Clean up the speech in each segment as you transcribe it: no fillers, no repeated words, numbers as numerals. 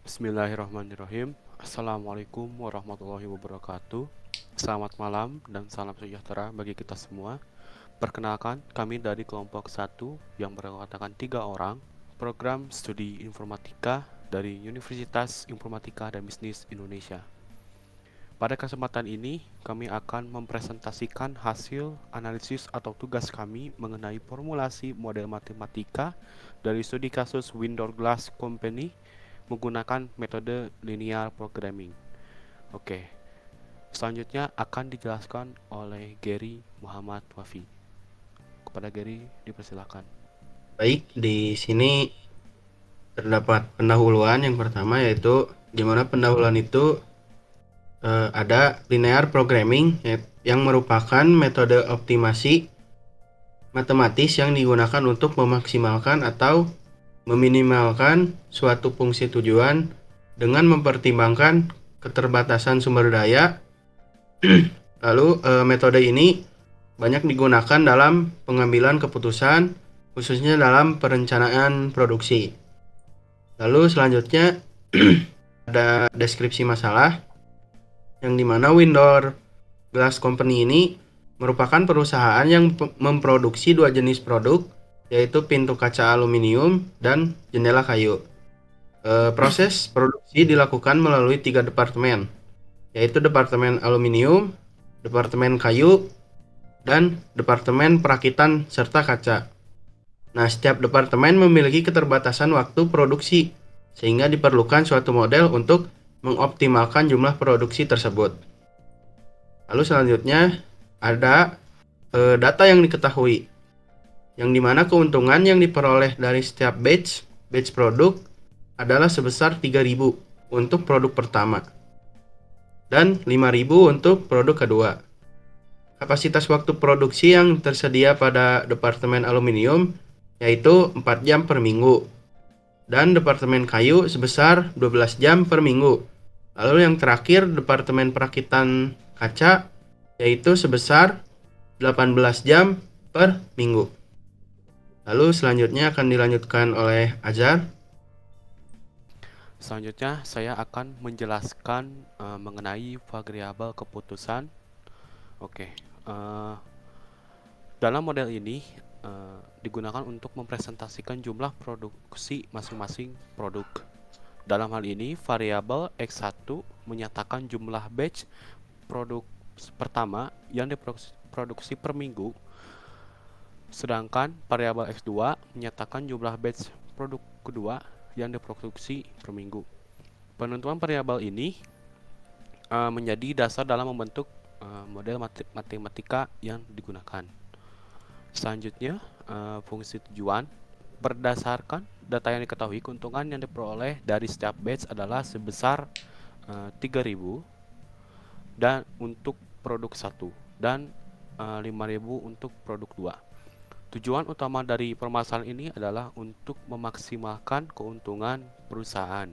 Bismillahirrahmanirrahim. Assalamualaikum warahmatullahi wabarakatuh. Selamat malam dan salam sejahtera bagi kita semua. Perkenalkan, kami dari kelompok 1 yang beranggotakan 3 orang, program studi informatika dari Universitas Informatika dan Bisnis Indonesia. Pada kesempatan ini, kami akan mempresentasikan hasil analisis atau tugas kami mengenai formulasi model matematika dari studi kasus Windows Glass Company menggunakan metode linear programming. Oke, selanjutnya akan dijelaskan oleh Gary Muhammad Wafi. Kepada Gary, dipersilakan. Baik, di sini terdapat pendahuluan yang pertama yaitu di mana pendahuluan itu ada linear programming yang merupakan metode optimasi matematis yang digunakan untuk memaksimalkan atau meminimalkan suatu fungsi tujuan dengan mempertimbangkan keterbatasan sumber daya. Lalu metode ini banyak digunakan dalam pengambilan keputusan, khususnya dalam perencanaan produksi. Lalu selanjutnya ada deskripsi masalah yang dimana Windows Glass Company ini merupakan perusahaan yang memproduksi dua jenis produk, yaitu pintu kaca aluminium dan jendela kayu. Proses produksi dilakukan melalui 3 departemen, yaitu departemen aluminium, departemen kayu, dan departemen perakitan serta kaca. Nah, setiap departemen memiliki keterbatasan waktu produksi, sehingga diperlukan suatu model untuk mengoptimalkan jumlah produksi tersebut. Lalu selanjutnya ada data yang diketahui, yang dimana keuntungan yang diperoleh dari setiap batch produk adalah sebesar 3.000 untuk produk pertama dan 5.000 untuk produk kedua. Kapasitas waktu produksi yang tersedia pada departemen aluminium yaitu 4 jam per minggu, dan departemen kayu sebesar 12 jam per minggu. Lalu yang terakhir departemen perakitan kaca yaitu sebesar 18 jam per minggu. Lalu selanjutnya akan dilanjutkan oleh Azhar. Selanjutnya, saya akan menjelaskan mengenai variabel keputusan. Oke, dalam model ini digunakan untuk mempresentasikan jumlah produksi masing-masing produk. Dalam hal ini, variabel X1 menyatakan jumlah batch produk pertama yang diproduksi per minggu, sedangkan variabel X2 menyatakan jumlah batch produk kedua yang diproduksi per minggu. Penentuan variabel ini menjadi dasar dalam membentuk model matematika yang digunakan. Selanjutnya, fungsi tujuan. Berdasarkan data yang diketahui, keuntungan yang diperoleh dari setiap batch adalah sebesar 3.000 dan untuk produk 1 dan 5.000 untuk produk 2. Tujuan utama dari permasalahan ini adalah untuk memaksimalkan keuntungan perusahaan.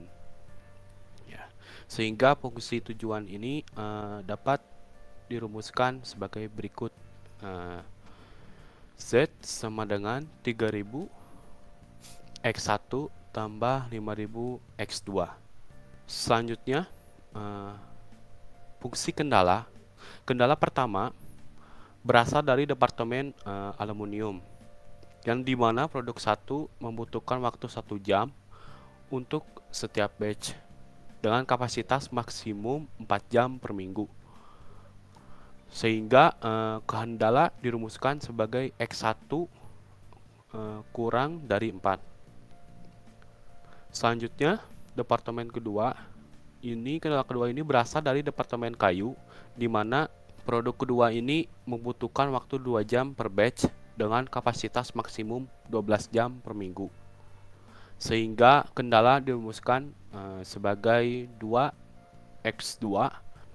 Ya, sehingga fungsi tujuan ini dapat dirumuskan sebagai berikut. Z sama dengan 3.000 X1 tambah 5.000 X2. Selanjutnya, fungsi kendala. Kendala pertama berasal dari departemen aluminium, yang dimana produk 1 membutuhkan waktu 1 jam untuk setiap batch dengan kapasitas maksimum 4 jam per minggu. Sehingga kendala dirumuskan sebagai X1 kurang dari 4. Selanjutnya, departemen kedua. Kendala kedua ini berasal dari departemen kayu, di mana produk kedua ini membutuhkan waktu 2 jam per batch dengan kapasitas maksimum 12 jam per minggu. Sehingga kendala dirumuskan sebagai 2x2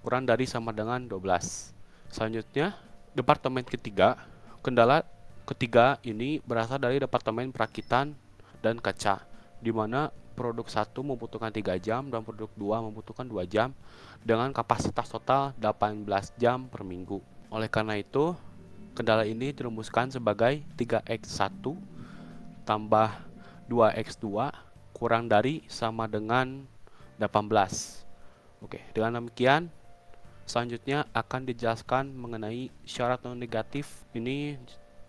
kurang dari sama dengan 12. Selanjutnya, departemen ketiga. Kendala ketiga ini berasal dari departemen perakitan dan kaca, di mana produk 1 membutuhkan 3 jam dan produk 2 membutuhkan 2 jam dengan kapasitas total 18 jam per minggu. Oleh karena itu, kendala ini dirumuskan sebagai 3x1 tambah 2x2 kurang dari sama dengan 18. Oke, dengan demikian selanjutnya akan dijelaskan mengenai syarat non negatif. Ini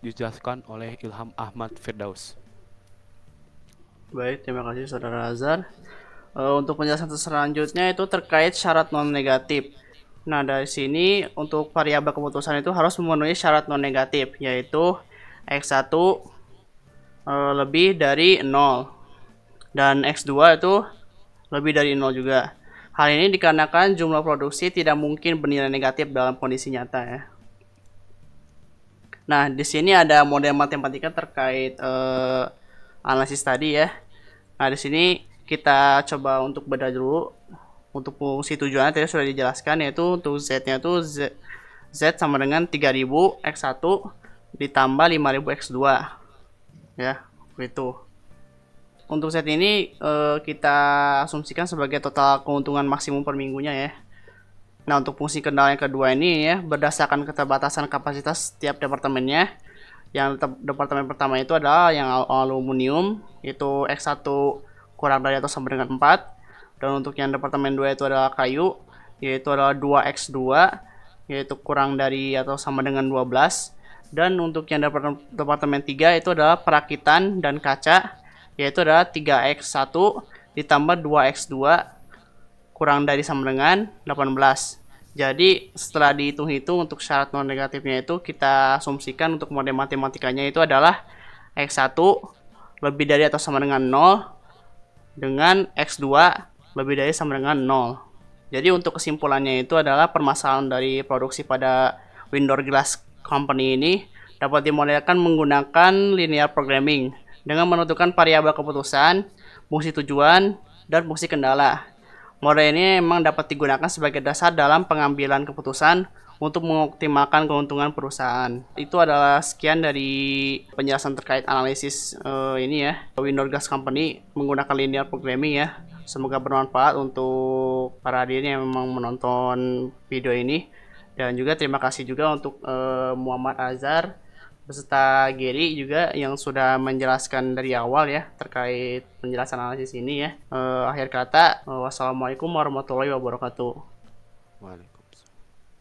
dijelaskan oleh Ilham Ahmad Firdaus. Baik, terima kasih Saudara Azhar. Untuk penjelasan selanjutnya itu terkait syarat non negatif. Nah, dari sini untuk variabel keputusan itu harus memenuhi syarat non negatif, yaitu X1 lebih dari 0 dan X2 itu lebih dari 0 juga. Hal ini dikarenakan jumlah produksi tidak mungkin bernilai negatif dalam kondisi nyata ya. Nah, di sini ada model matematika terkait analisis tadi ya. Nah, di sini kita coba untuk bedah dulu. Untuk fungsi tujuannya tadi sudah dijelaskan, yaitu untuk Z-nya itu Z sama dengan 3000 X1 ditambah 5000 X2. Ya, begitu. Untuk set ini kita asumsikan sebagai total keuntungan maksimum per minggunya ya. Nah, untuk fungsi kendala yang kedua ini ya, berdasarkan keterbatasan kapasitas setiap departemennya. Yang departemen pertama itu adalah yang aluminium, itu X1 kurang dari atau sama dengan 4. Dan untuk yang departemen 2 itu adalah kayu, yaitu adalah 2X2, yaitu kurang dari atau sama dengan 12. Dan untuk yang departemen 3 itu adalah perakitan dan kaca, yaitu adalah 3X1 ditambah 2X2 kurang dari sama dengan 18. Jadi setelah dihitung-hitung untuk syarat non negatifnya itu kita asumsikan untuk model matematikanya itu adalah X1 lebih dari atau sama dengan 0 dengan X2 lebih dari sama dengan 0. Jadi untuk kesimpulannya itu adalah permasalahan dari produksi pada Windows Glass Company ini dapat dimodelkan menggunakan linear programming dengan menentukan variabel keputusan, fungsi tujuan, dan fungsi kendala. Model ini memang dapat digunakan sebagai dasar dalam pengambilan keputusan untuk mengoptimalkan keuntungan perusahaan. Itu adalah sekian dari penjelasan terkait analisis ini ya, Windows Glass Company menggunakan linear programming ya. Semoga bermanfaat untuk para hadirin yang memang menonton video ini. Dan juga terima kasih juga untuk Muhammad Azhar beserta Gary juga yang sudah menjelaskan dari awal ya terkait penjelasan analisis ini ya. Akhir kata, wassalamualaikum warahmatullahi wabarakatuh. Waalaikumsalam.